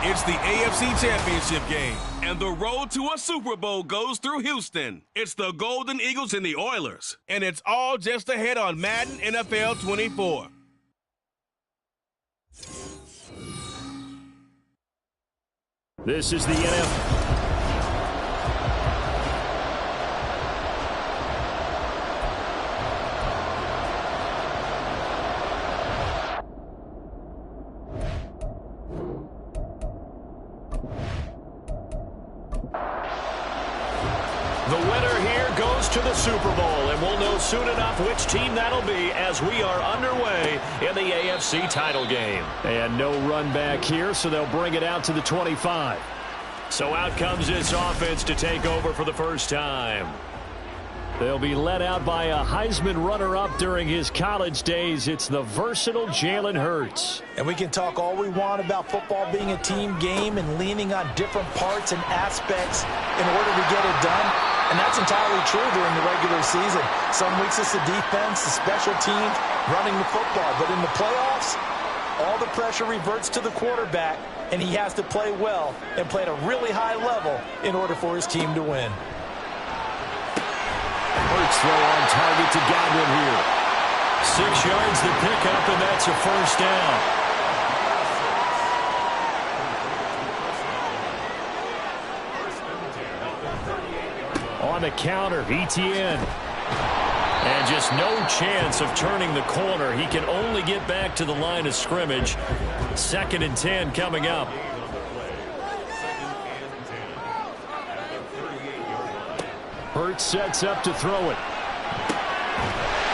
It's the AFC Championship game, and the road to a Super Bowl goes through Houston. It's the Golden Eagles and the Oilers, and it's all just ahead on Madden NFL 24. This is the NFL. The winner here goes to the Super Bowl, and we'll know soon enough which team that'll be as we are underway in the AFC title game. And no run back here, so they'll bring it out to the 25. So out comes this offense to take over for the first time. They'll be led out by a Heisman runner-up during his college days. It's the versatile Jalen Hurts. And we can talk all we want about football being a team game and leaning on different parts and aspects in order to get it done. And that's entirely true during the regular season. Some weeks it's the defense, the special teams, running the football. But in the playoffs, all the pressure reverts to the quarterback, and he has to play well and play at a really high level in order for his team to win. Hurts throw on target to Godwin here. 6 yards the pickup, and that's a first down. On the counter, ETN. And just no chance of turning the corner. He can only get back to the line of scrimmage. 2nd and 10 coming up. Hurts sets up to throw it.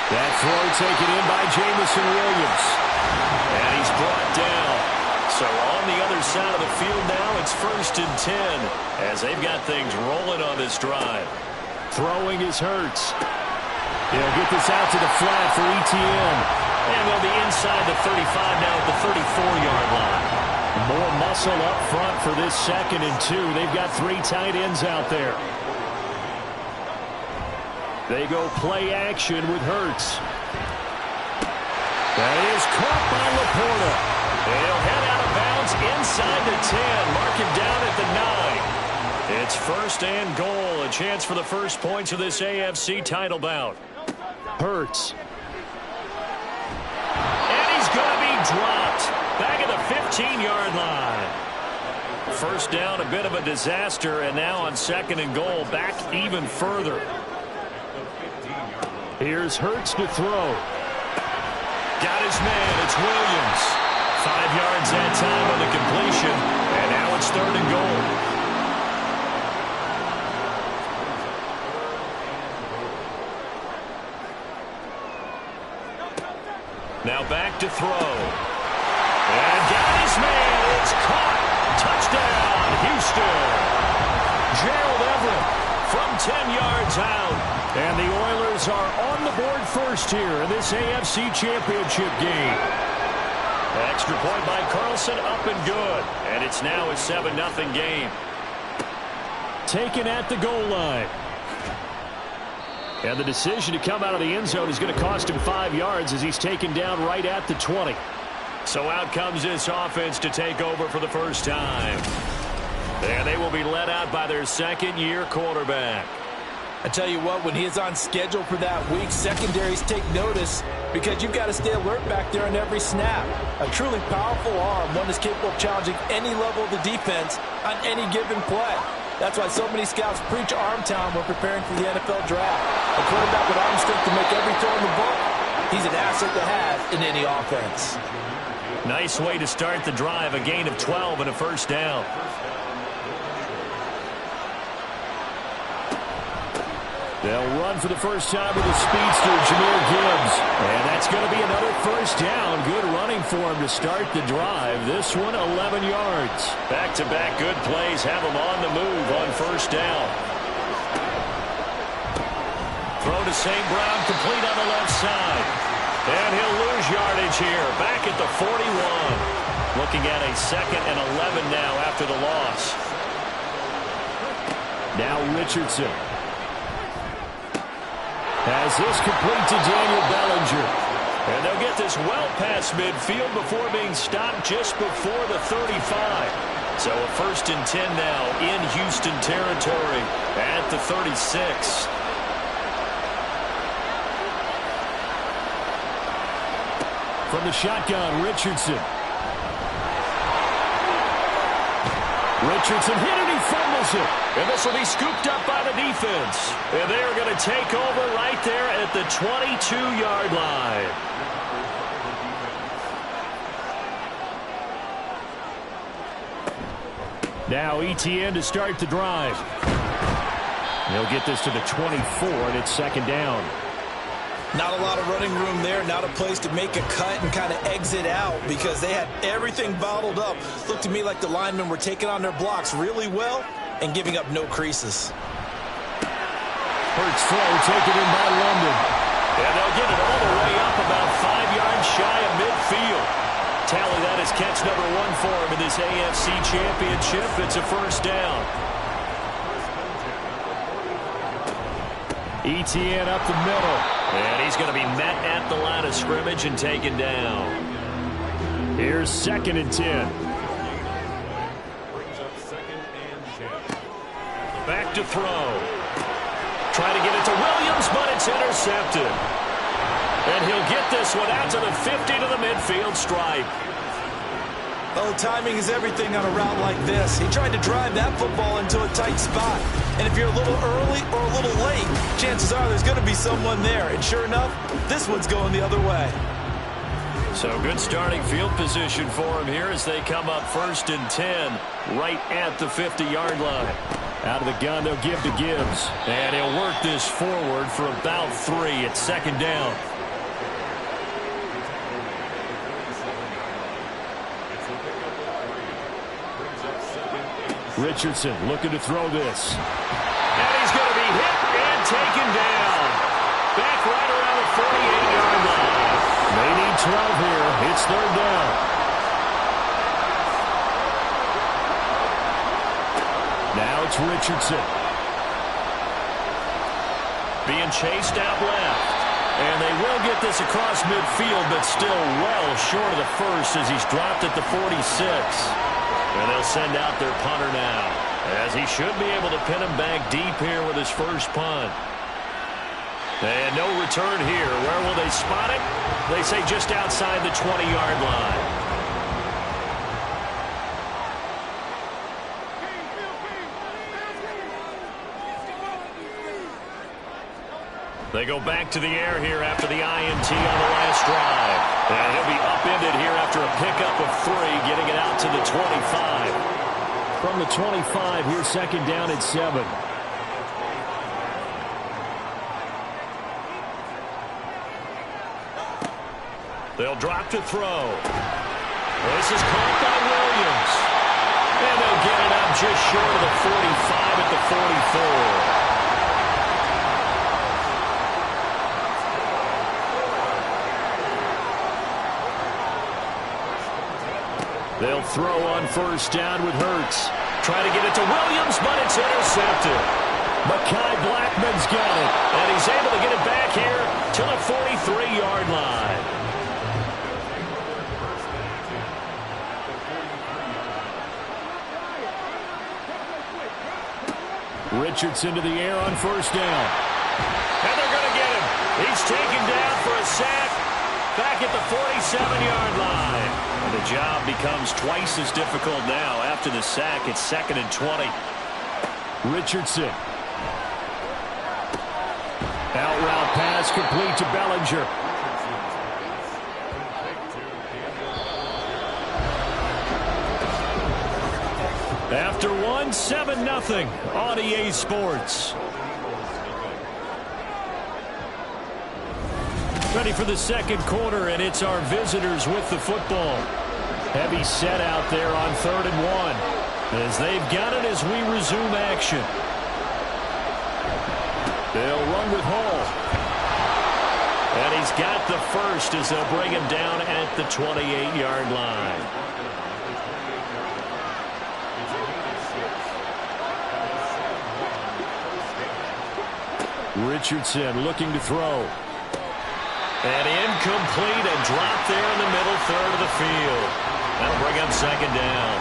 That throw taken in by Jamison Williams. And he's brought down. So on the other side of the field now, it's 1st and 10 as they've got things rolling on this drive. Throwing is Hurts. He'll get this out to the flat for ETN. And they'll be inside the 35 now at the 34-yard line. More muscle up front for this 2nd and 2. They've got 3 tight ends out there. They go play action with Hurts. That is caught by Laporta. He'll head out of bounds inside the 10. Mark him down at the 9. It's 1st and goal. A chance for the first points of this AFC title bout. Hurts. And he's going to be dropped. Back at the 15-yard line. First down, a bit of a disaster. And now on 2nd and goal, back even further. Here's Hurts to throw. Got his man. It's Williams. 5 yards that time on the completion. And now it's 3rd and goal. Now back to throw. And got his man. It's caught. Touchdown, Houston. Gerald Everett from 10 yards out. And the Oilers are on the board first here in this AFC Championship game. Extra point by Carlson, up and good. And it's now a 7-0 game. Taken at the goal line. And the decision to come out of the end zone is going to cost him 5 yards as he's taken down right at the 20. So out comes this offense to take over for the first time. And they will be led out by their 2nd-year quarterback. I tell you what, when he is on schedule for that week, secondaries take notice because you've got to stay alert back there on every snap. A truly powerful arm, one that's capable of challenging any level of the defense on any given play. That's why so many scouts preach arm talent when preparing for the NFL draft. A quarterback with arm strength to make every throw in the book, he's an asset to have in any offense. Nice way to start the drive, a gain of 12 and a first down. They'll run for the first time with the speedster, Jahmyr Gibbs. And that's going to be another first down. Good running for him to start the drive. This one, 11 yards. Back-to-back good plays have him on the move on first down. Throw to St. Brown, complete on the left side. And he'll lose yardage here, back at the 41. Looking at a 2nd and 11 now after the loss. Now Richardson. As this complete to Daniel Bellinger. And they'll get this well past midfield before being stopped just before the 35. So a 1st and 10 now in Houston territory at the 36. From the shotgun, Richardson. Richardson hit it, he fumbles it. And this will be scooped up by the defense. And they are going to take over right there at the 22-yard line. Now ETN to start the drive. He'll get this to the 24, and it's 2nd down. Not a lot of running room there, not a place to make a cut and kind of exit out because they had everything bottled up. Looked to me like the linemen were taking on their blocks really well and giving up no creases. Hurts throw, taken in by London. And they'll get it all the way up about 5 yards shy of midfield. Tally that is catch number 1 for him in this AFC Championship. It's a 1st down. ETN up the middle. And he's going to be met at the line of scrimmage and taken down. Here's 2nd and 10. Back to throw. Trying to get it to Williams, but it's intercepted. And he'll get this one out to the 50 to the midfield stripe. Oh, timing is everything on a route like this. He tried to drive that football into a tight spot. And if you're a little early or a little late, chances are there's going to be someone there. And sure enough, this one's going the other way. So good starting field position for him here as they come up 1st and 10 right at the 50-yard line. Out of the gun, they'll give to Gibbs. And he'll work this forward for about 3 at 2nd down. Richardson looking to throw this. And he's going to be hit and taken down. Back right around the 48-yard line. They need 12 here. It's 3rd down. Now it's Richardson. Being chased out left. And they will get this across midfield, but still well short of the 1st as he's dropped at the 46. And they'll send out their punter now, as he should be able to pin him back deep here with his 1st punt. And no return here. Where will they spot it? They say just outside the 20-yard line. They go back to the air here after the INT on the last drive. And he'll be upended here after a pickup of 3, getting it out to the 25. From the 25, here's 2nd down at 7. They'll drop to throw. This is caught by Williams. And they'll get it out just short of the 45 at the 44. They'll throw on 1st down with Hurts. Try to get it to Williams, but it's intercepted. Mekhi Blackman's got it, and he's able to get it back here to the 43-yard line. Richardson to the air on 1st down. And they're going to get him. He's taken down for a sack back at the 47-yard line. And the job becomes twice as difficult now. After the sack, it's 2nd and 20. Richardson. Out route pass complete to Bellinger. After 1, 7-0 on EA Sports. Ready for the 2nd quarter, and it's our visitors with the football. Heavy set out there on 3rd and 1 as they've got it as we resume action. They'll run with Hall. And he's got the 1st as they'll bring him down at the 28-yard line. Richardson looking to throw. And incomplete and dropped there in the middle 3rd of the field. That'll bring up 2nd down.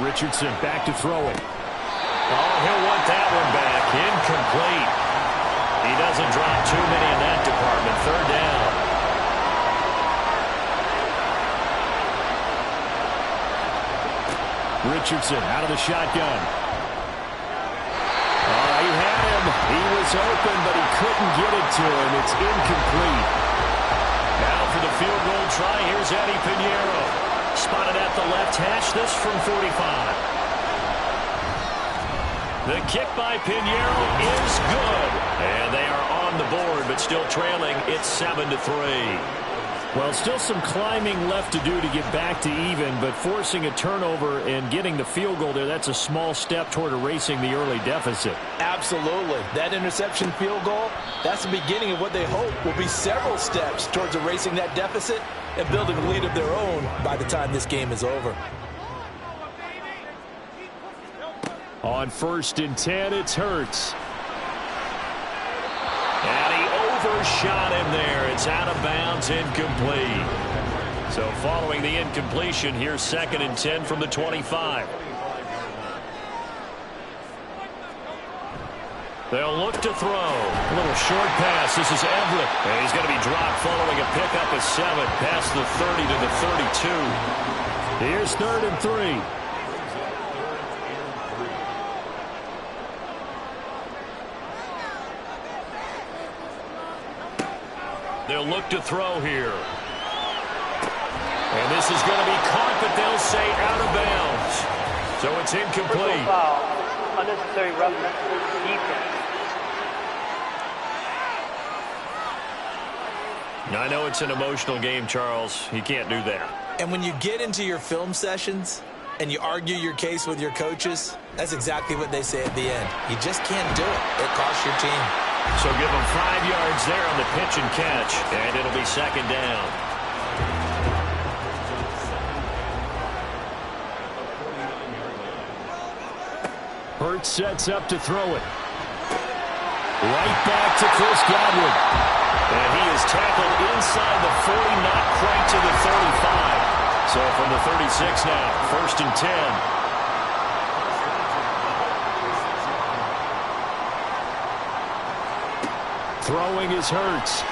Richardson back to throw it. Oh, he'll want that one back. Incomplete. He doesn't drop too many in that department. Third down. Richardson out of the shotgun. Oh, he had him. He was open, but he couldn't get it to him. It's incomplete. Now for the field goal try. Here's Eddie Pinheiro. Spotted at the left hash. This from 45. The kick by Pinheiro is good. And they are on the board, but still trailing. It's 7-3. Well, still some climbing left to do to get back to even, but forcing a turnover and getting the field goal there, that's a small step toward erasing the early deficit. Absolutely. That interception field goal, that's the beginning of what they hope will be several steps towards erasing that deficit and building a lead of their own by the time this game is over. On 1st and 10, it's Hurts. And he overshot him there. It's out of bounds, incomplete. So following the incompletion, here's 2nd and 10 from the 25. They'll look to throw. A little short pass. This is Everett. And he's going to be dropped following a pickup of 7 past the 30 to the 32. Here's 3rd and 3. They'll look to throw here. And this is going to be caught, but they'll say out of bounds. So it's incomplete. Foul. Unnecessary roughness. Defense. I know it's an emotional game, Charles. You can't do that. And when you get into your film sessions and you argue your case with your coaches, that's exactly what they say at the end. You just can't do it. It costs your team. So give them 5 yards there on the pitch and catch, and it'll be 2nd down. Hurts sets up to throw it. Right back to Chris Godwin. And he is tackled inside the 40, not quite to the 35. So from the 36 now, 1st and 10. Throwing is Hurts.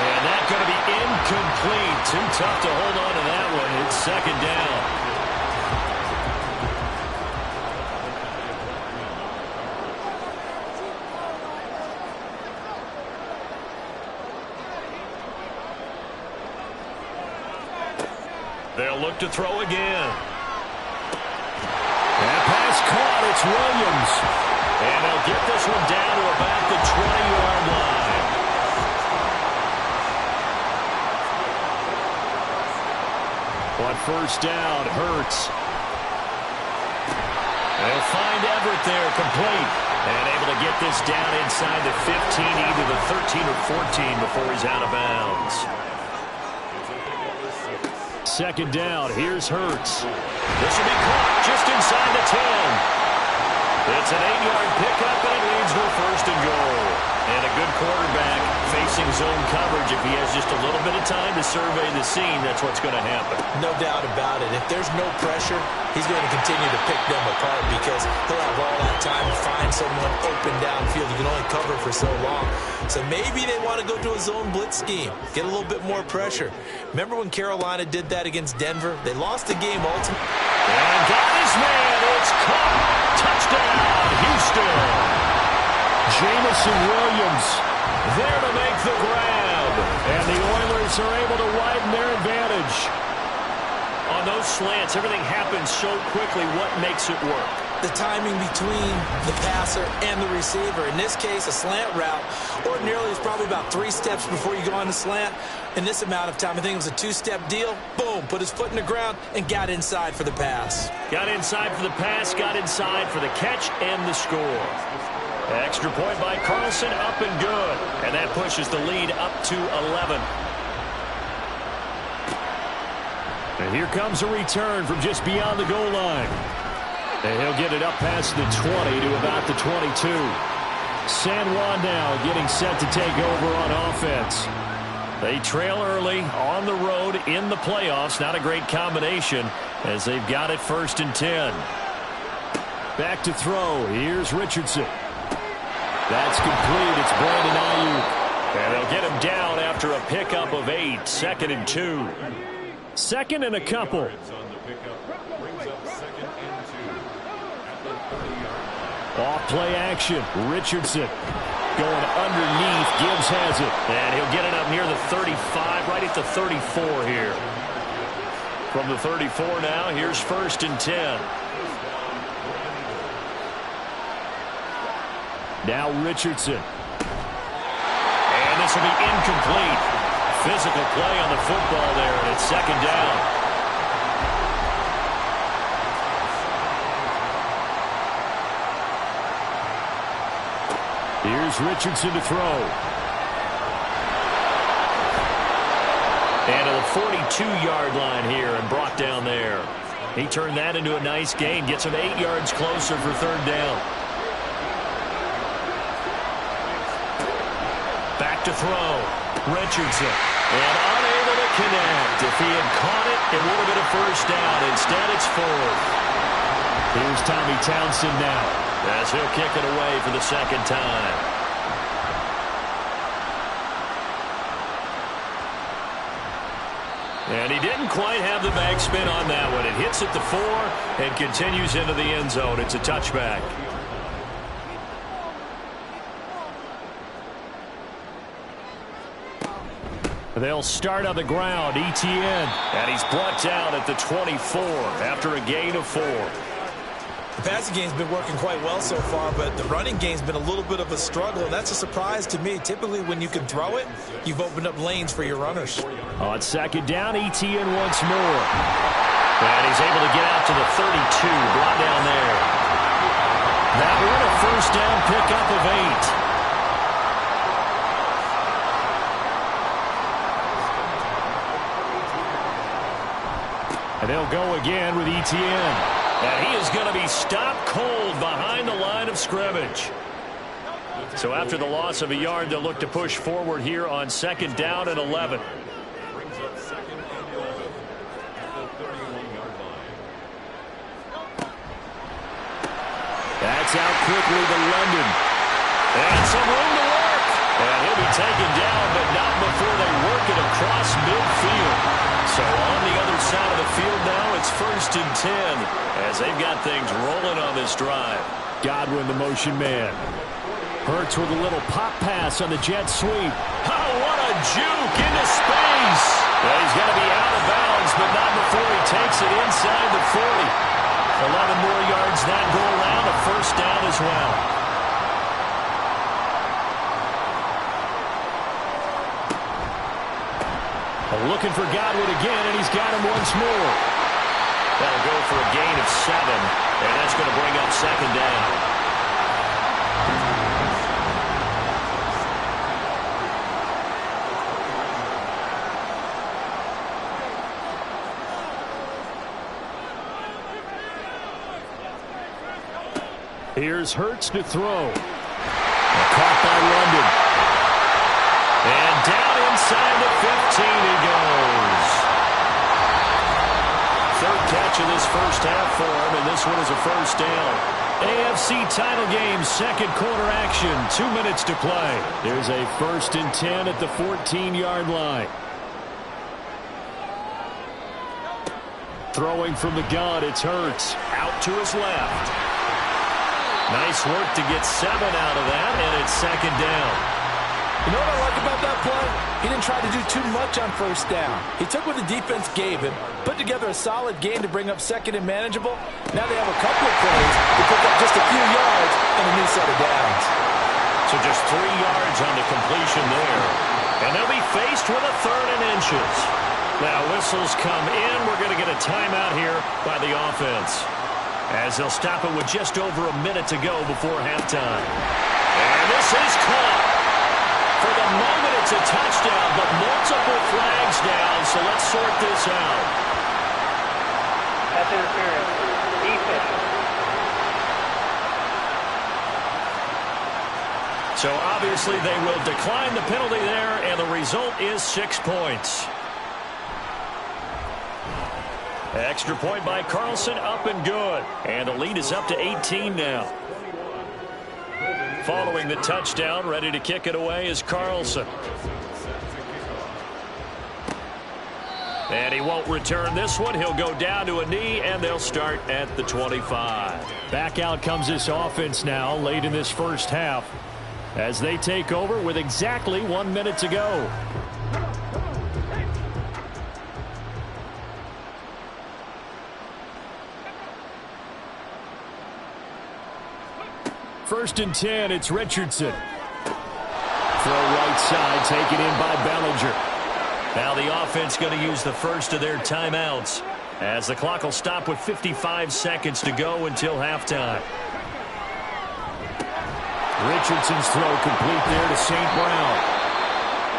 And that's going to be incomplete. Too tough to hold on to that one. It's 2nd down. They'll look to throw again. That pass caught. It's Williams. And they'll get this one down to about the 20-yard line. On 1st down, Hurts. They'll find Everett there, complete. And able to get this down inside the 15, either the 13 or 14 before he's out of bounds. 2nd down, here's Hurts. This will be caught just inside the 10. It's an 8-yard pickup, and it leads to a 1st and goal. And a good quarterback facing zone coverage. If he has just a little bit of time to survey the scene, that's what's going to happen. No doubt about it. If there's no pressure, he's going to continue to pick them apart because he'll have all that time to find someone open downfield. You can only cover for so long. So maybe they want to go to a zone blitz scheme, get a little bit more pressure. Remember when Carolina did that against Denver? They lost the game ultimately. And got his man. It's caught. Touchdown, Houston. Jamison Williams there to make the grab. And the Oilers are able to widen their advantage. On those slants, everything happens so quickly. What makes it work? The timing between the passer and the receiver. In this case, a slant route ordinarily is probably about 3 steps before you go on the slant. In this amount of time, I think it was a 2-step deal. Boom, put his foot in the ground and got inside for the pass. Got inside for the pass, got inside for the catch and the score. Extra point by Carlson, up and good. And that pushes the lead up to 11. And here comes a return from just beyond the goal line. And he'll get it up past the 20 to about the 22. San Juan now getting set to take over on offense. They trail early on the road in the playoffs. Not a great combination as they've got it 1st and 10. Back to throw. Here's Richardson. That's complete. It's Brandon Ayuk. And they'll get him down after a pickup of 8. 2nd and 2. 2nd and a couple. Off play action. Richardson going underneath. Gibbs has it. And he'll get it up near the 35, right at the 34 here. From the 34 now, here's 1st and 10. Now Richardson. And this will be incomplete. Physical play on the football there, and it's 2nd down. Here's Richardson to throw. And to the 42-yard line here and brought down there. He turned that into a nice gain. Gets him 8 yards closer for 3rd down. Back to throw. Richardson. And unable to connect. If he had caught it, it would have been a 1st down. Instead, it's 4th. Here's Tommy Townsend now, as he'll kick it away for the 2nd time. And he didn't quite have the backspin on that one. It hits at the 4 and continues into the end zone. It's a touchback. They'll start on the ground. Etienne. And he's brought down at the 24 after a gain of 4. The passing game's been working quite well so far, but the running game's been a little bit of a struggle, and that's a surprise to me. Typically, when you can throw it, you've opened up lanes for your runners. On 2nd down, Etienne once more. And he's able to get out to the 32, brought down there. That one a 1st down pickup of 8. And they'll go again with Etienne. And he is going to be stopped cold behind the line of scrimmage. So after the loss of a yard, they'll look to push forward here on 2nd down and 11. That's out quickly to London. And some room to work. And he'll be taken down, but not before they work it across midfield. So on the other side of the field now, it's 1st and 10 as they've got things rolling on this drive. Godwin, the motion man. Hurts with a little pop pass on the jet sweep. Oh, what a juke into space. Well, he's got to be out of bounds, but not before he takes it inside the 40. 11 more yards that go around, a 1st down as well. Looking for Godwin again, and he's got him once more. That'll go for a gain of 7, and that's going to bring up 2nd down. Here's Hurts to throw. Caught by London. And down inside the 15 he goes. 3rd catch of this 1st half for him, and this one is a 1st down. AFC title game, 2nd quarter action, 2 minutes to play. There's a 1st and 10 at the 14-yard line. Throwing from the gun, it's Hurts. Out to his left. Nice work to get 7 out of that, and it's 2nd down. You know what I like about that play? He didn't try to do too much on 1st down. He took what the defense gave him, put together a solid game to bring up 2nd and manageable. Now they have a couple of plays to pick up just a few yards and a new set of downs. So just 3 yards on the completion there. And they'll be faced with a 3rd and inches. Now whistles come in. We're going to get a timeout here by the offense, as they'll stop it with just over a minute to go before halftime. And this is caught. For the moment, it's a touchdown, but multiple flags down, so let's sort this out. Pass interference. Defense. So obviously they will decline the penalty there, and the result is 6 points. Extra point by Carlson, up and good. And the lead is up to 18 now. Following the touchdown, ready to kick it away is Carlson. And he won't return this one. He'll go down to a knee, and they'll start at the 25. Back out comes this offense now late in this first half as they take over with exactly 1 minute to go. First and 10, it's Richardson. Throw right side, taken in by Bellinger. Now the offense going to use the first of their timeouts as the clock will stop with 55 seconds to go until halftime. Richardson's throw complete there to St. Brown.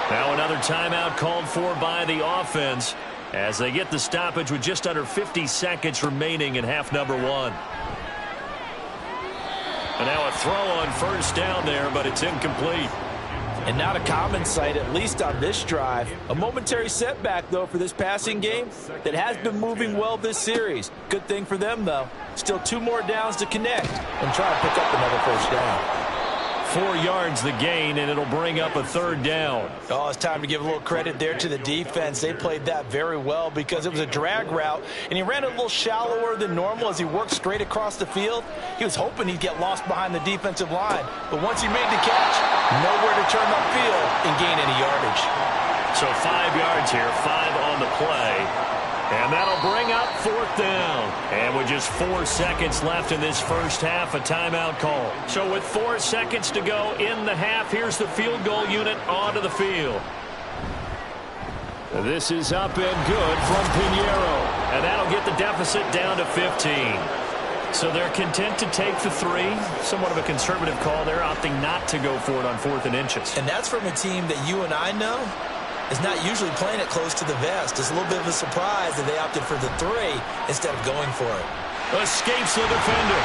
Now another timeout called for by the offense as they get the stoppage with just under 50 seconds remaining in half number 1. And now a throw on first down there, but it's incomplete. And not a common sight, at least on this drive. A momentary setback, though, for this passing game that has been moving well this series. Good thing for them, though. Still 2 more downs to connect and try to pick up another first down. 4 yards the gain, and it'll bring up a 3rd down. Oh, it's time to give a little credit there to the defense. They played that very well because it was a drag route, and he ran it a little shallower than normal as he worked straight across the field. He was hoping he'd get lost behind the defensive line, but once he made the catch, nowhere to turn upfield and gain any yardage. So 5 yards here, 5 on the play. And that'll bring up 4th down. And with just 4 seconds left in this first half, a timeout call. So with 4 seconds to go in the half, here's the field goal unit onto the field. This is up and good from Pinheiro. And that'll get the deficit down to 15. So they're content to take the 3. Somewhat of a conservative call there, opting not to go for it on 4th and inches. And that's from a team that you and I know is not usually playing it close to the vest. It's a little bit of a surprise that they opted for the 3 instead of going for it. Escapes the defender.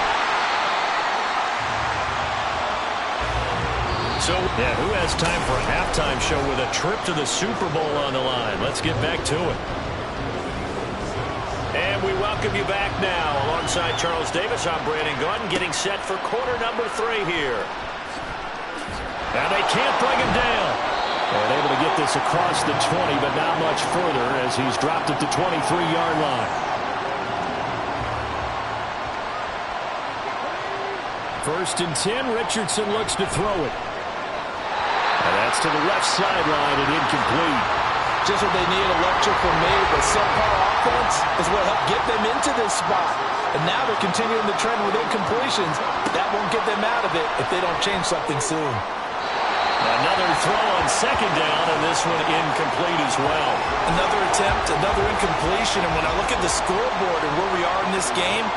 So, yeah, who has time for a halftime show with a trip to the Super Bowl on the line? Let's get back to it. And we welcome you back now. Alongside Charles Davis, I'm Brandon Gaudin, getting set for quarter number 3 here. And they can't bring him down. And able to get this across the 20, but not much further as he's dropped at the 23-yard line. First and 10, Richardson looks to throw it. And that's to the left sideline and incomplete. Just what they need, electric from me, but subpar offense is what helped get them into this spot. And now they're continuing the trend with incompletions. That won't get them out of it if they don't change something soon. Another throw on 2nd down, and this one incomplete as well. Another attempt, another incompletion, and when I look at the scoreboard and where we are in this game,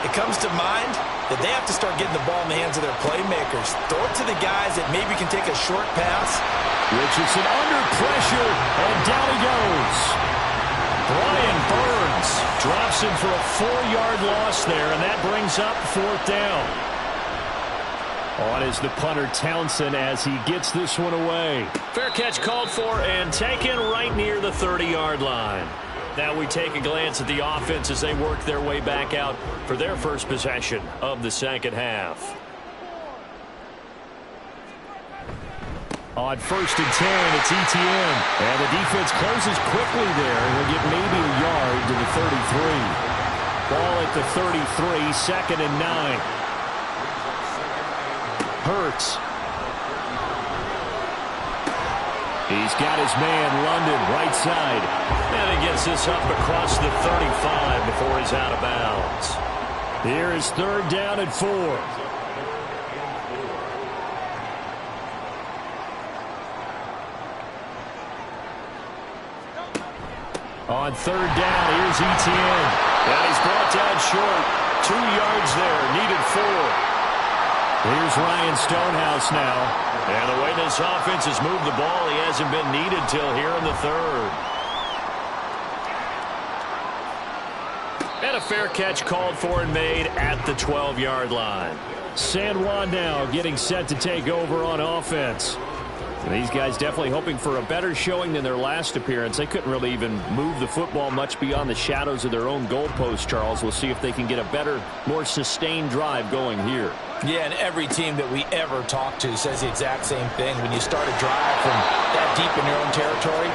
it comes to mind that they have to start getting the ball in the hands of their playmakers. Throw it to the guys that maybe can take a short pass. Richardson under pressure, and down he goes. Brian Burns drops him for a 4-yard loss there, and that brings up 4th down. On is the punter Townsend as he gets this one away. Fair catch called for and taken right near the 30-yard line. Now we take a glance at the offense as they work their way back out for their first possession of the second half. On first and 10, it's ETN. And the defense closes quickly there. He'll get maybe a yard to the 33. Ball at the 33, 2nd and 9. Hurts. He's got his man, London, right side. And he gets this up across the 35 before he's out of bounds. Here is 3rd down and 4. On 3rd down, here's ETN. And he's brought down short. 2 yards there, needed 4. Here's Ryan Stonehouse now. And the way this offense has moved the ball, he hasn't been needed till here in the 3rd. And a fair catch called for and made at the 12-yard line. San Juan now getting set to take over on offense. These guys definitely hoping for a better showing than their last appearance. They couldn't really even move the football much beyond the shadows of their own goalpost, Charles. We'll see if they can get a better, more sustained drive going here. Yeah, and every team that we ever talk to says the exact same thing. When you start a drive from that deep in your own territory,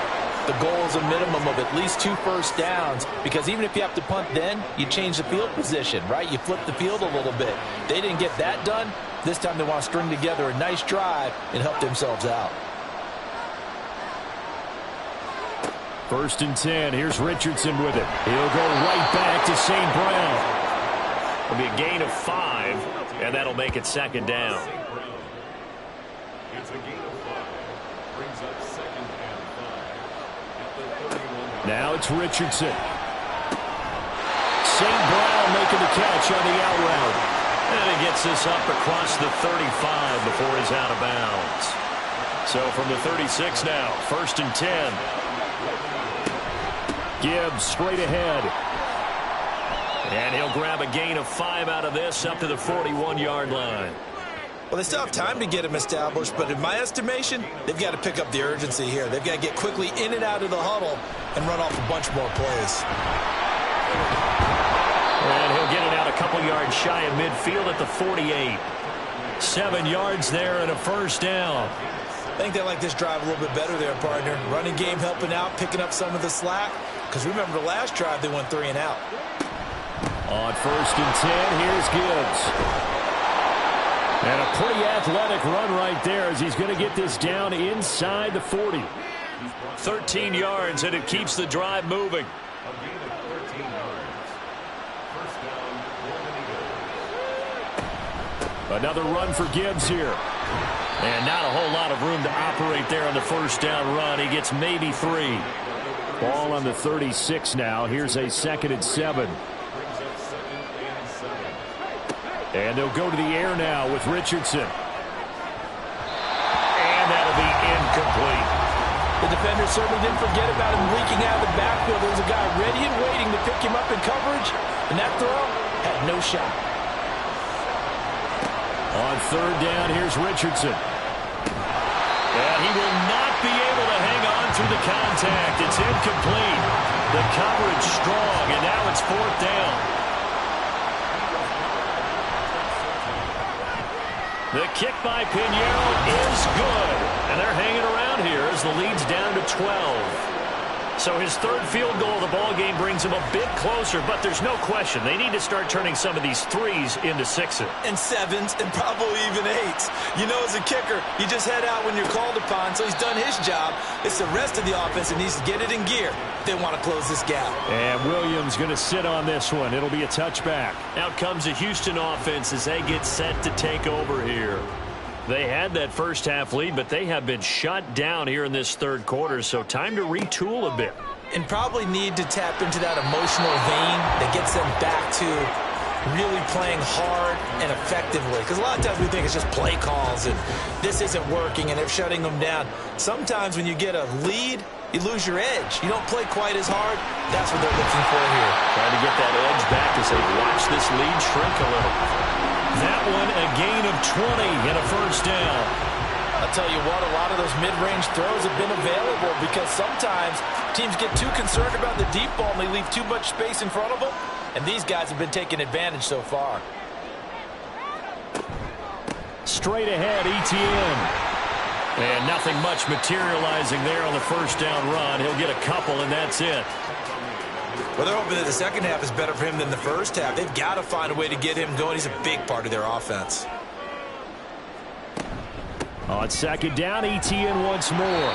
the goal is a minimum of at least 2 first downs, because even if you have to punt then, you change the field position, right? You flip the field a little bit. They didn't get that done. This time they want to string together a nice drive and help themselves out. 1st and 10. Here's Richardson with it. He'll go right back to St. Brown. It'll be a gain of 5, and that'll make it 2nd down. It's a gain of 5. Brings up 2nd and 5 at the 31. Now it's Richardson. St. Brown making the catch on the out route. And he gets this up across the 35 before he's out of bounds. So from the 36 now, 1st and 10. Gibbs straight ahead. And he'll grab a gain of 5 out of this up to the 41-yard line. Well, they still have time to get him established, but in my estimation, they've got to pick up the urgency here. They've got to get quickly in and out of the huddle and run off a bunch more plays. And he'll get it out a couple yards shy of midfield at the 48. 7 yards there and a 1st down. I think they like this drive a little bit better there, partner. Running game helping out, picking up some of the slack. Because remember the last drive, they went 3 and out. On 1st and 10, here's Gibbs. And a pretty athletic run right there as he's going to get this down inside the 40. 13 yards, and it keeps the drive moving. Another run for Gibbs here. And not a whole lot of room to operate there on the 1st down run. He gets maybe 3. Ball on the 36 now. Here's a 2nd and 7. And they'll go to the air now with Richardson. And that'll be incomplete. The defender certainly didn't forget about him leaking out of the backfield. There's a guy ready and waiting to pick him up in coverage. And that throw had no shot. On 3rd down, here's Richardson. And he will not be able to hang on through the contact. It's incomplete. The coverage strong, and now it's 4th down. The kick by Pinheiro is good. And they're hanging around here as the lead's down to 12. So his 3rd field goal of the ball game brings him a bit closer, but there's no question they need to start turning some of these 3s into 6s. And 7s and probably even 8s. You know, as a kicker, you just head out when you're called upon, so he's done his job. It's the rest of the offense that needs to get it in gear if they want to close this gap. And Williams going to sit on this one. It'll be a touchback. Out comes the Houston offense as they get set to take over here. They had that 1st half lead, but they have been shut down here in this 3rd quarter, so time to retool a bit. And probably need to tap into that emotional vein that gets them back to really playing hard and effectively. Because a lot of times we think it's just play calls and this isn't working and they're shutting them down. Sometimes when you get a lead, you lose your edge. You don't play quite as hard. That's what they're looking for here. Trying to get that edge back as they watch this lead shrink a little. That one a gain of 20 and a 1st down. I'll tell you what, a lot of those mid-range throws have been available because sometimes teams get too concerned about the deep ball and they leave too much space in front of them. And these guys have been taking advantage so far. Straight ahead, ETN. And nothing much materializing there on the 1st down run. He'll get a couple, and that's it. Well, they're hoping that the 2nd half is better for him than the 1st half. They've got to find a way to get him going. He's a big part of their offense. On 2nd down, ETN once more.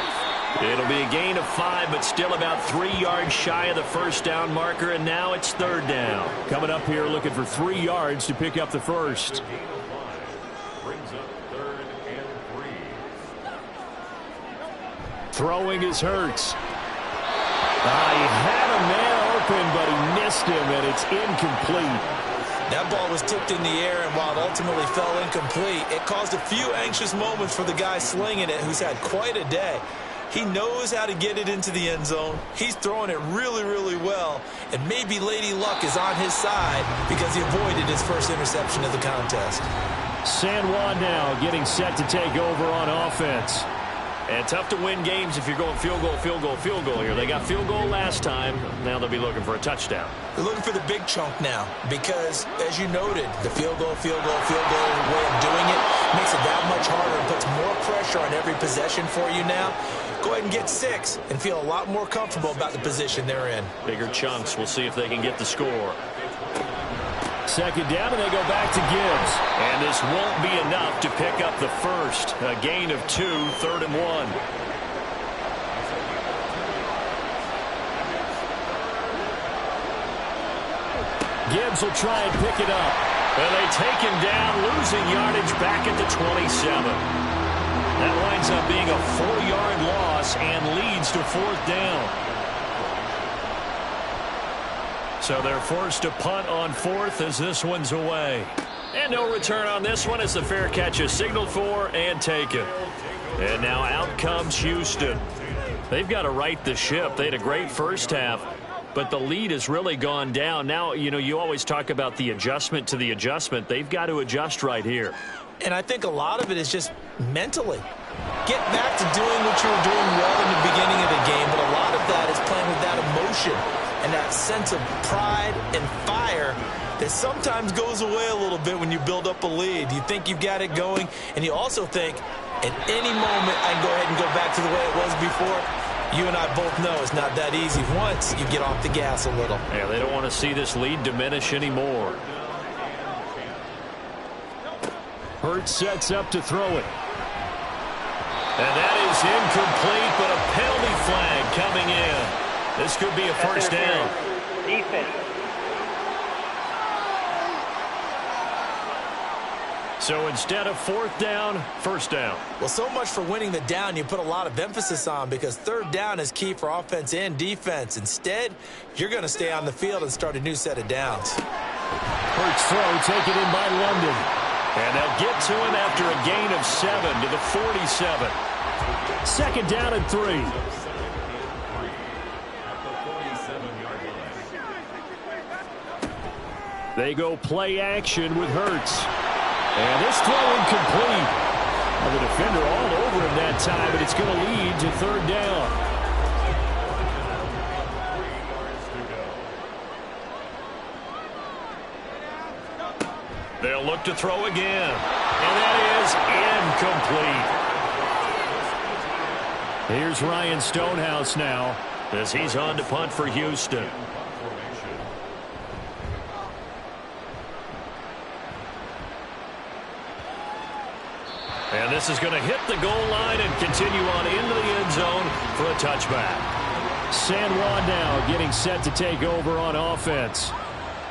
It'll be a gain of 5, but still about 3 yards shy of the 1st down marker, and now it's 3rd down. Coming up here looking for 3 yards to pick up the 1st. Brings up 3rd and 3. Throwing is Hurts. He had a man open, but he missed him, and it's incomplete. That ball was tipped in the air, and while it ultimately fell incomplete, it caused a few anxious moments for the guy slinging it, who's had quite a day. He knows how to get it into the end zone. He's throwing it really, really well. And maybe Lady Luck is on his side because he avoided his first interception of the contest. San Juan now getting set to take over on offense. And tough to win games if you're going field goal, field goal, field goal here. They got field goal last time. Now they'll be looking for a touchdown. They're looking for the big chunk now because, as you noted, the field goal way of doing it makes it that much harder and puts more pressure on every possession for you now. Go ahead and get 6 and feel a lot more comfortable about the position they're in. Bigger chunks. We'll see if they can get the score. Second down, and they go back to Gibbs. And this won't be enough to pick up the first. A gain of 2, 3rd and 1. Gibbs will try and pick it up. And they take him down, losing yardage back at the 27. That winds up being a 4-yard loss and leads to 4th down. So they're forced to punt on 4th as this one's away. And no return on this one as the fair catch is signaled for and taken. And now out comes Houston. They've got to right the ship. They had a great first half, but the lead has really gone down. Now, you know, you always talk about the adjustment to the adjustment. They've got to adjust right here. And I think a lot of it is just mentally. Get back to doing what you were doing well in the beginning of the game, but a lot of that is playing with that emotion and that sense of pride and fire that sometimes goes away a little bit when you build up a lead. You think you've got it going, and you also think, at any moment, I can go ahead and go back to the way it was before. You and I both know it's not that easy once you get off the gas a little. Yeah, they don't want to see this lead diminish anymore. Hurts sets up to throw it. And that is incomplete, but a penalty flag coming in. This could be a first down. Defense. So instead of 4th down, first down. Well, so much for winning the down you put a lot of emphasis on because 3rd down is key for offense and defense. Instead, you're going to stay on the field and start a new set of downs. Hurts throw taken in by London. And they'll get to him after a gain of 7 to the 47. Second down and 3. They go play action with Hurts. And this throw incomplete. Well, the defender all over him that time, but it's going to lead to 3rd down. They'll look to throw again. And that is incomplete. Here's Ryan Stonehouse now as he's on to punt for Houston. And this is going to hit the goal line and continue on into the end zone for a touchback. San Juan now getting set to take over on offense.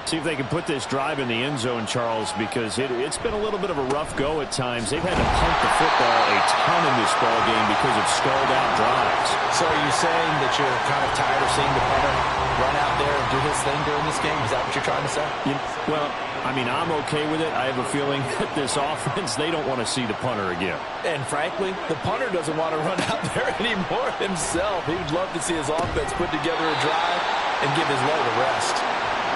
See if they can put this drive in the end zone, Charles, because it's been a little bit of a rough go at times. They've had to punt the football a ton in this ball game because of stalled-out drives. So are you saying that you're kind of tired of seeing the punter run out there and do his thing during this game? Is that what you're trying to say? Well, I mean, I'm okay with it. I have a feeling that this offense, they don't want to see the punter again. And frankly, the punter doesn't want to run out there anymore himself. He would love to see his offense put together a drive and give his leg a rest.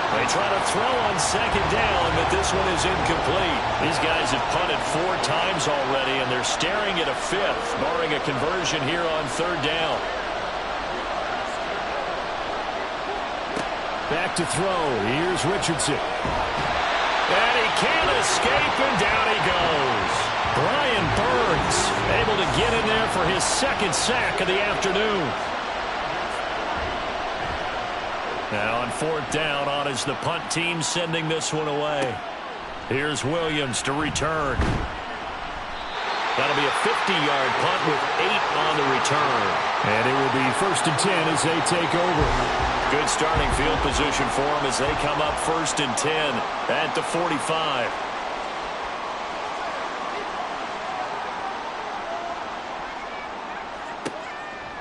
They try to throw on second down, but this one is incomplete. These guys have punted 4 times already, and they're staring at a 5th, barring a conversion here on 3rd down. Back to throw. Here's Richardson. And he can't escape, and down he goes. Brian Burns Able to get in there for his 2nd sack of the afternoon. Now on 4th down, on is the punt team sending this one away. Here's Williams to return. That'll be a 50-yard punt with 8 on the return. And it will be 1st and 10 as they take over. Good starting field position for them as they come up 1st and 10 at the 45.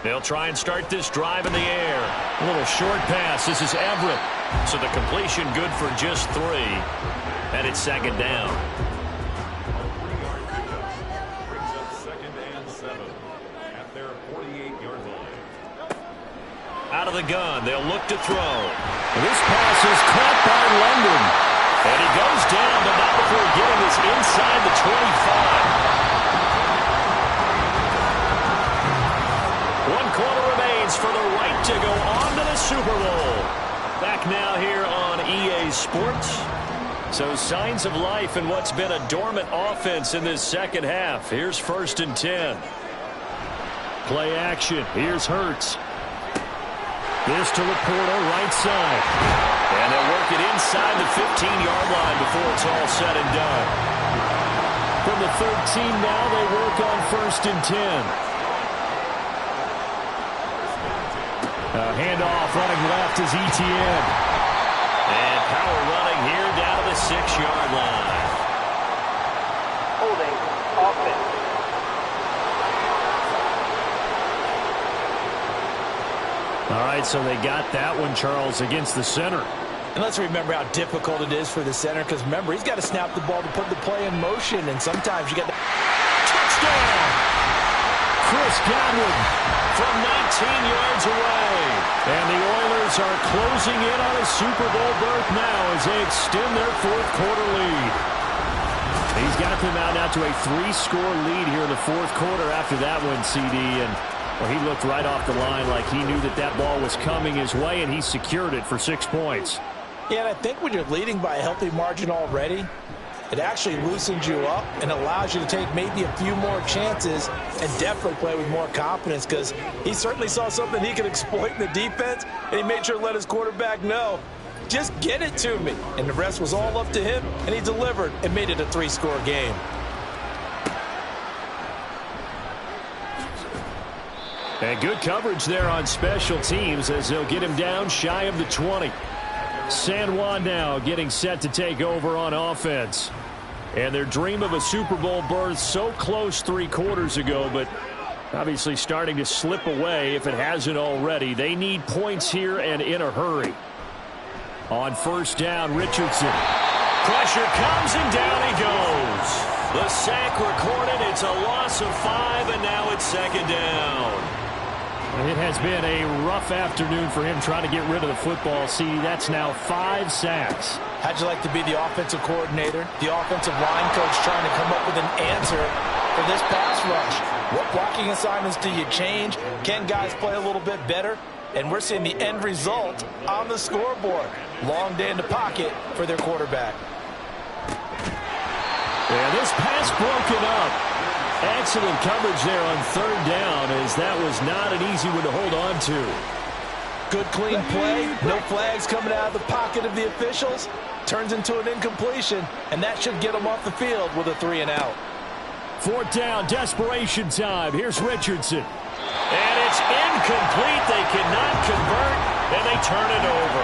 They'll try and start this drive in the air. A little short pass. This is Everett. So the completion good for just 3. And it's 2nd down. Brings up 2nd and 7 at their 48-yard Out of the gun, they'll look to throw. This pass is caught by London. And he goes down, but not before getting this inside the 25. 1 quarter remains for the right to go on to the Super Bowl. Back now here on EA Sports. So signs of life in what's been a dormant offense in this second half. Here's 1st and 10. Play action. Here's Hurts. This to Laporta, right side. And they'll work it inside the 15-yard line before it's all said and done. From the 13 now, they work on 1st and 10. Handoff running left is ETN. And power running here down to the 6-yard line. Holding offense. All right, so they got that one, Charles, against the center. And let's remember how difficult it is for the center, because remember, he's got to snap the ball to put the play in motion, and sometimes you got to... Touchdown! Chris Godwin From 19 yards away. And the Oilers are closing in on a Super Bowl berth now as they extend their 4th quarter lead. He's got them out now to a 3-score lead here in the 4th quarter after that one, CD, and... well, he looked right off the line like he knew that that ball was coming his way, and he secured it for 6 points. Yeah, and I think when you're leading by a healthy margin already, it actually loosens you up and allows you to take maybe a few more chances and definitely play with more confidence, because he certainly saw something he could exploit in the defense, and he made sure to let his quarterback know, just get it to me. And the rest was all up to him, and he delivered and made it a 3-score game. And good coverage there on special teams as they'll get him down shy of the 20. San Juan now getting set to take over on offense. And their dream of a Super Bowl berth so close 3 quarters ago, but obviously starting to slip away if it hasn't already. They need points here and in a hurry. On 1st down, Richardson. Pressure comes and down he goes. The sack recorded. It's a loss of 5, and now it's 2nd down. It has been a rough afternoon for him trying to get rid of the football. See, that's now 5 sacks. How'd you like to be the offensive coordinator, the offensive line coach trying to come up with an answer for this pass rush? What blocking assignments do you change? Can guys play a little bit better? And we're seeing the end result on the scoreboard. Long day in the pocket for their quarterback. Yeah, this pass broken up. Excellent coverage there on 3rd down, as that was not an easy one to hold on to. Good clean play. No flags coming out of the pocket of the officials. Turns into an incompletion, and that should get them off the field with a 3 and out. 4th down, desperation time. Here's Richardson. And it's incomplete. They cannot convert, and they turn it over.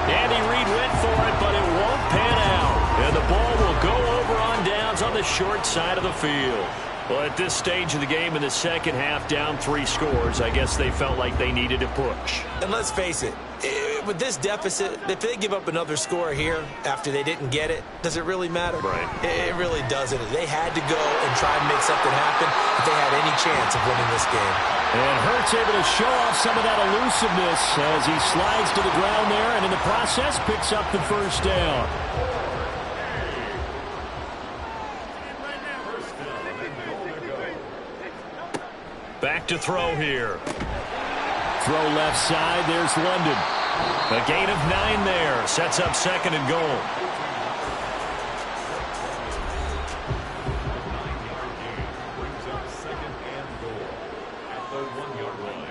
Andy Reid went for it, but it won't pan out. And the ball will go over on downs on the short side of the field. Well, at this stage of the game in the second half, down 3 scores, I guess they felt like they needed to push. And let's face it, with this deficit, if they give up another score here after they didn't get it, does it really matter? Right. It really doesn't. They had to go and try and make something happen if they had any chance of winning this game. And Hurts able to show off some of that elusiveness as he slides to the ground there, and in the process picks up the 1st down. Back to throw here. Throw left side, there's London. A gain of 9 there. Sets up 2nd and goal. Brings up 2nd and goal at the 1-yard line.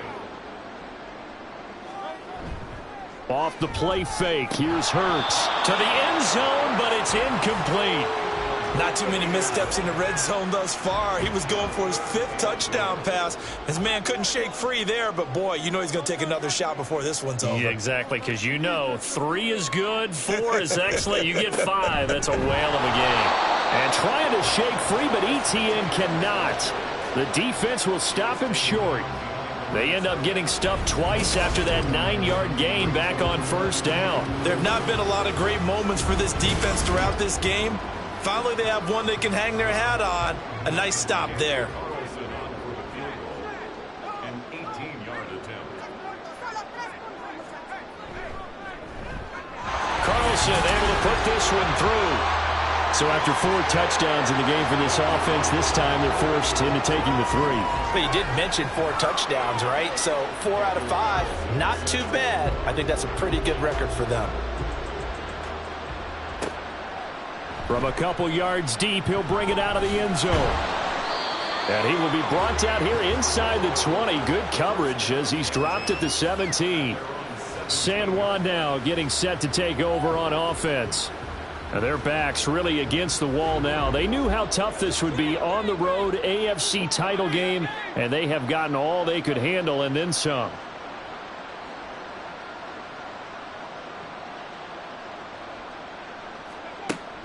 Off the play fake, here's Hurts. To the end zone, but it's incomplete. Not too many missteps in the red zone thus far. He was going for his 5th touchdown pass. His man couldn't shake free there, but boy, you know he's going to take another shot before this one's over. Yeah, exactly, because you know 3 is good, 4 is excellent. You get 5, that's a whale of a game. And trying to shake free, but ETN cannot. The defense will stop him short. They end up getting stuffed twice after that 9-yard gain back on 1st down. There have not been a lot of great moments for this defense throughout this game. Finally, they have one they can hang their hat on. A nice stop there. Carlson on for the field goal. An 18-yard attempt. put this one through. So after 4 touchdowns in the game for this offense, this time they're forced into taking the 3. But you did mention 4 touchdowns, right? So 4 out of 5, not too bad. I think that's a pretty good record for them. From a couple yards deep, he'll bring it out of the end zone. And he will be brought down here inside the 20. Good coverage as he's dropped at the 17. San Juan now getting set to take over on offense. Now their backs really against the wall now. They knew how tough this would be on the road, AFC title game, and they have gotten all they could handle and then some.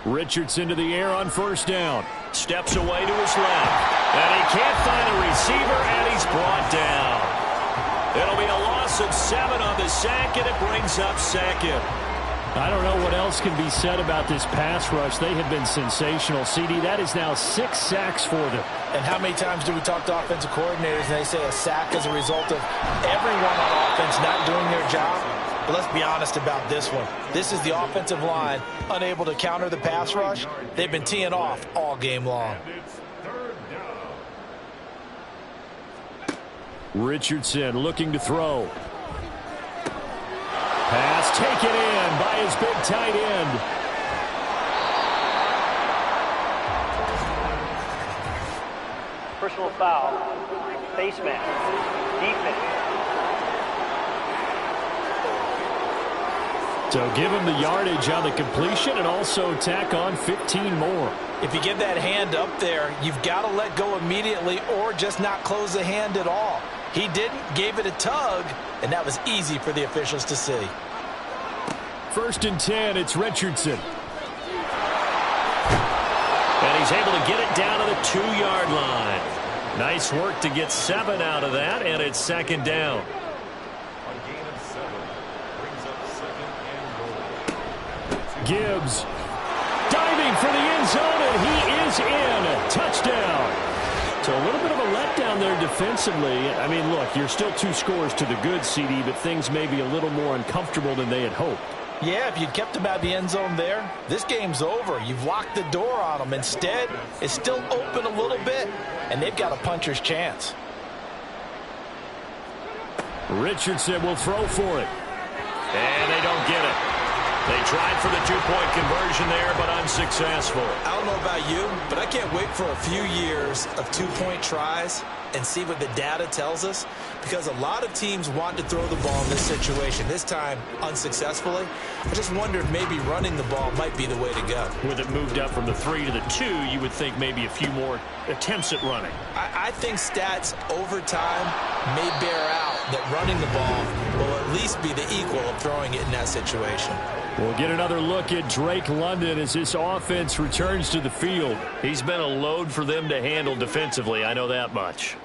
Richardson to the air on first down. Steps away to his left. And he can't find a receiver, and he's brought down. It'll be a loss of 7 on the sack, and it brings up second. I don't know what else can be said about this pass rush. They have been sensational. CD, that is now 6 sacks for them. And how many times do we talk to offensive coordinators and they say a sack is a result of everyone on offense not doing their job? But let's be honest about this one. This is the offensive line unable to counter the pass rush. They've been teeing off all game long. Richardson looking to throw. Pass taken in by his big tight end. Personal foul. Face mask. Defense. So give him the yardage on the completion and also tack on 15 more. If you get that hand up there, you've got to let go immediately or just not close the hand at all. He didn't, gave it a tug, and that was easy for the officials to see. 1st and 10, it's Richardson. And he's able to get it down to the 2-yard line. Nice work to get 7 out of that, and it's 2nd down. A gain of 7 brings up 2nd and goal. Gibbs diving for the end zone, and he is in. Touchdown. So a little bit of a letdown there defensively. I mean, look, you're still 2 scores to the good, CD, but things may be a little more uncomfortable than they had hoped. Yeah, if you'd kept them out of the end zone there, this game's over. You've locked the door on them. Instead, it's still open a little bit, and they've got a puncher's chance. Richardson will throw for it. And they don't get it. They tried for the 2-point conversion there, but unsuccessful. I don't know about you, but I can't wait for a few years of 2-point tries and see what the data tells us, because a lot of teams want to throw the ball in this situation. This time, unsuccessfully. I just wonder if maybe running the ball might be the way to go. With it moved up from the 3 to the 2, you would think maybe a few more attempts at running. I think stats over time may bear out that running the ball will at least be the equal of throwing it in that situation. We'll get another look at Drake London as this offense returns to the field. He's been a load for them to handle defensively, I know that much.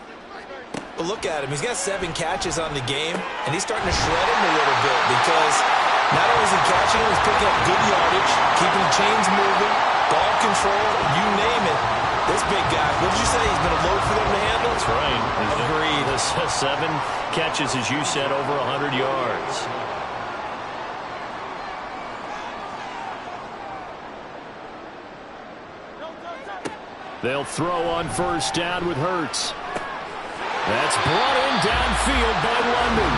But look at him. He's got 7 catches on the game, and he's starting to shred him a little bit because not only is he catching him, he's picking up good yardage, keeping the chains moving, ball control, you name it. This big guy, what did you say? He's been a load for them to handle? That's right. Agreed. 7 catches, as you said, over 100 yards. They'll throw on first down with Hurts. That's brought in downfield by London.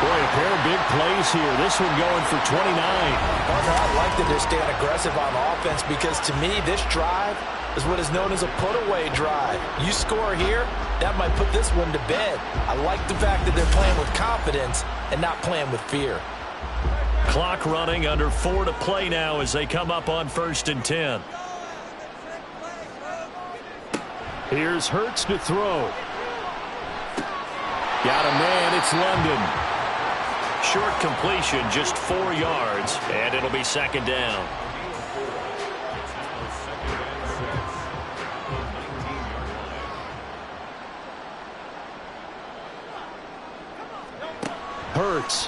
Boy, a pair of big plays here. This one going for 29. Partner, I like that they're staying aggressive on offense because to me, this drive is what is known as a put-away drive. You score here, that might put this one to bed. I like the fact that they're playing with confidence and not playing with fear. Clock running, under 4 to play now as they come up on 1st and 10. Here's Hurts to throw. Got a man, it's London. Short completion, just 4 yards, and it'll be 2nd down. Hurts.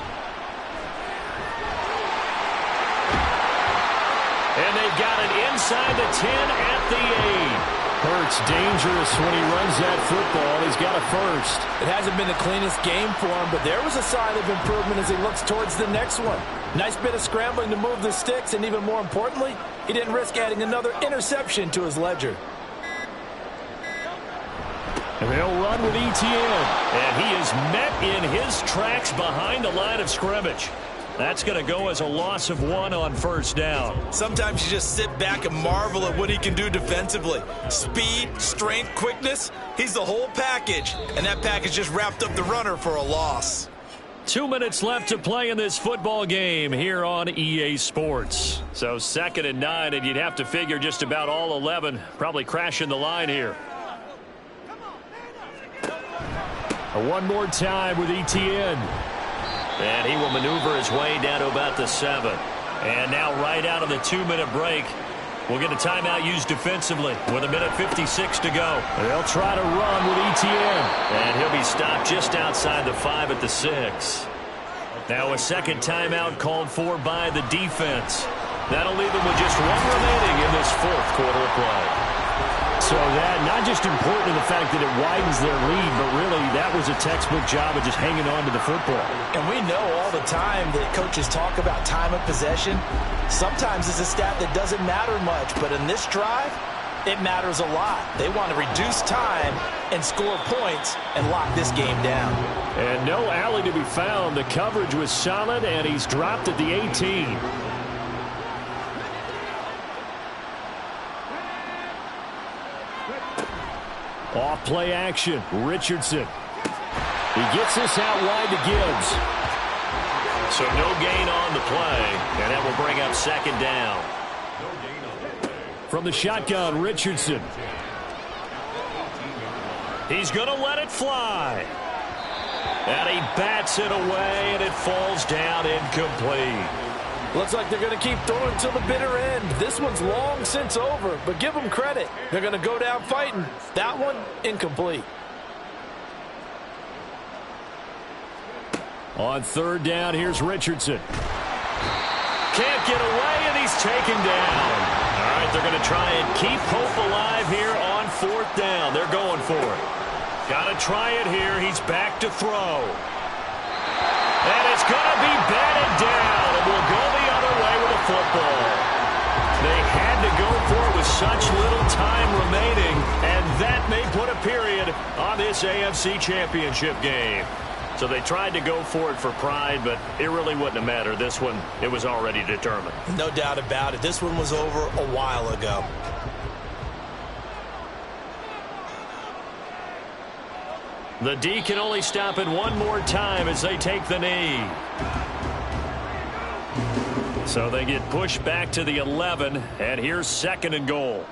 And they've got it inside the 10 at the 8. Hurts dangerous when he runs that football. He's got a first. It hasn't been the cleanest game for him, but there was a sign of improvement as he looks towards the next one. Nice bit of scrambling to move the sticks, and even more importantly, he didn't risk adding another interception to his ledger. And they'll run with ETN. And he is met in his tracks behind the line of scrimmage. That's going to go as a loss of 1 on first down. Sometimes you just sit back and marvel at what he can do defensively. Speed, strength, quickness, he's the whole package. And that package just wrapped up the runner for a loss. 2 minutes left to play in this football game here on EA Sports. So 2nd and 9, and you'd have to figure just about all 11 probably crashing the line here. One more time with ETN. And he will maneuver his way down to about the 7. And now right out of the 2-minute break, we'll get a timeout used defensively with 1:56 to go. They'll try to run with ETN. And he'll be stopped just outside the 5 at the 6. Now a second timeout called for by the defense. That'll leave them with just 1 remaining in this 4th quarter of play. So that, not just important in the fact that it widens their lead, but really that was a textbook job of just hanging on to the football. And we know all the time that coaches talk about time of possession. Sometimes it's a stat that doesn't matter much, but in this drive, it matters a lot. They want to reduce time and score points and lock this game down. And no alley to be found. The coverage was solid, and he's dropped at the 18. Off play action, Richardson. He gets this out wide to Gibbs. So no gain on the play, and that will bring up 2nd down. From the shotgun, Richardson. He's going to let it fly. And he bats it away, and it falls down incomplete. Looks like they're going to keep throwing till the bitter end. This one's long since over, but give them credit. They're going to go down fighting. That one, incomplete. On 3rd down, here's Richardson. Can't get away, and he's taken down. All right, they're going to try and keep hope alive here on 4th down. They're going for it. Got to try it here. He's back to throw. And it's going to be batted down, and we'll go the other way with the football. They had to go for it with such little time remaining, and that may put a period on this AFC Championship game. So they tried to go for it for pride, but it really wouldn't have mattered. This one, it was already determined. No doubt about it. This one was over a while ago. The D can only stop it one more time as they take the knee. So they get pushed back to the 11, and here's 2nd and goal.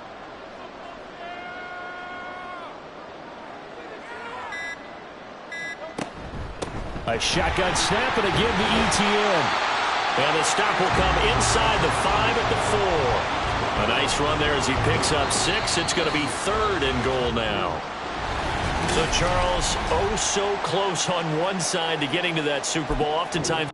A shotgun snap and again to ETN. And the stop will come inside the 5 at the 4. A nice run there as he picks up 6. It's going to be 3rd and goal now. So, Charles, oh so close on one side to getting to that Super Bowl. Oftentimes